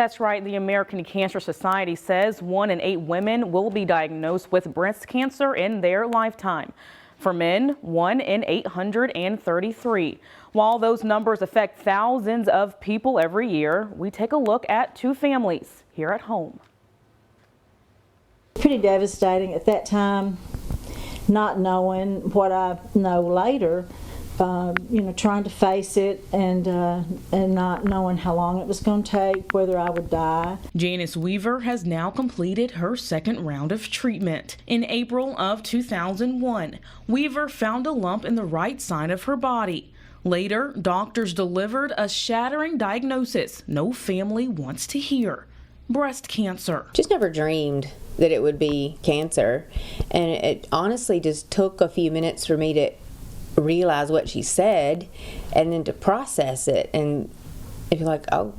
That's right. The American Cancer Society says 1 in 8 women will be diagnosed with breast cancer in their lifetime. For men, 1 in 833. While those numbers affect thousands of people every year, we take a look at 2 families here at home. Pretty devastating at that time, not knowing what I know later. Trying to face it and not knowing how long it was going to take, whether I would die. Janice Weaver has now completed her 2nd round of treatment. In April of 2001, Weaver found a lump in the right side of her body. Later, doctors delivered a shattering diagnosis no family wants to hear: breast cancer. Just never dreamed that it would be cancer, and it honestly just took a few minutes for me to realize what she said and then to process it, and if you're like, oh,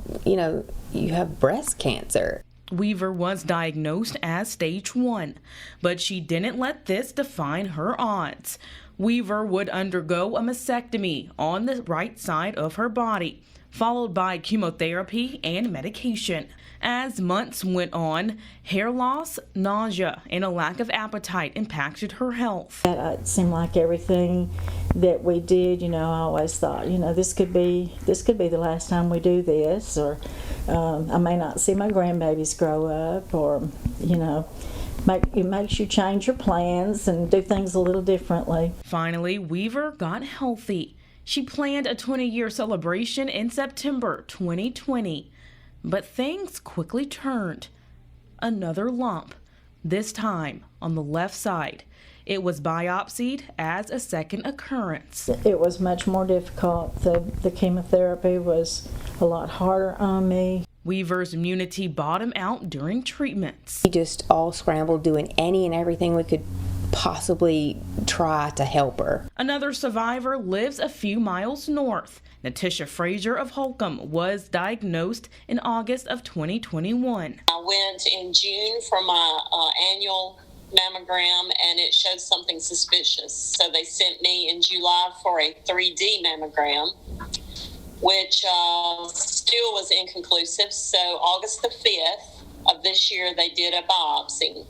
you have breast cancer. Weaver was diagnosed as stage 1, but she didn't let this define her odds. Weaver would undergo a mastectomy on the right side of her body, followed by chemotherapy and medication. As months went on, hair loss, nausea, and a lack of appetite impacted her health. It seemed like everything that we did, I always thought, this could be the last time we do this, or I may not see my grandbabies grow up, or it makes you change your plans and do things a little differently. Finally, Weaver got healthy. She planned a 20-year celebration in September 2020. But things quickly turned. Another lump, this time on the left side. It was biopsied as a second occurrence. It was much more difficult. The chemotherapy was a lot harder on me. Weaver's immunity bottomed out during treatments. We just all scrambled doing any and everything we could possibly try to help her. Another survivor lives a few miles north. Natisha Frazier of Holcomb was diagnosed in August of 2021. I went in June for my annual mammogram, and it showed something suspicious. So they sent me in July for a 3D mammogram, which still was inconclusive. So August the 5th of this year, they did a biopsy.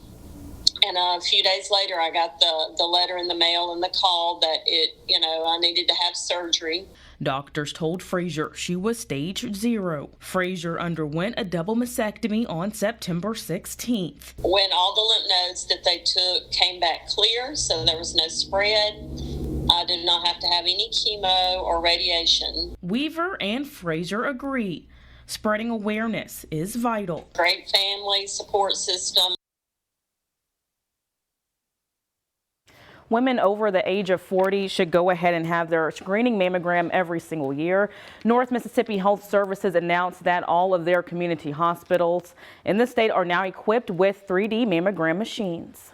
And a few days later, I got the letter in the mail and the call that I needed to have surgery. Doctors told Frazier she was stage 0. Frazier underwent a double mastectomy on September 16th. When all the lymph nodes that they took came back clear, so there was no spread, I did not have to have any chemo or radiation. Weaver and Frazier agree. Spreading awareness is vital. Great family support system. Women over the age of 40 should go ahead and have their screening mammogram every single year. North Mississippi Health Services announced that all of their community hospitals in the state are now equipped with 3D mammogram machines.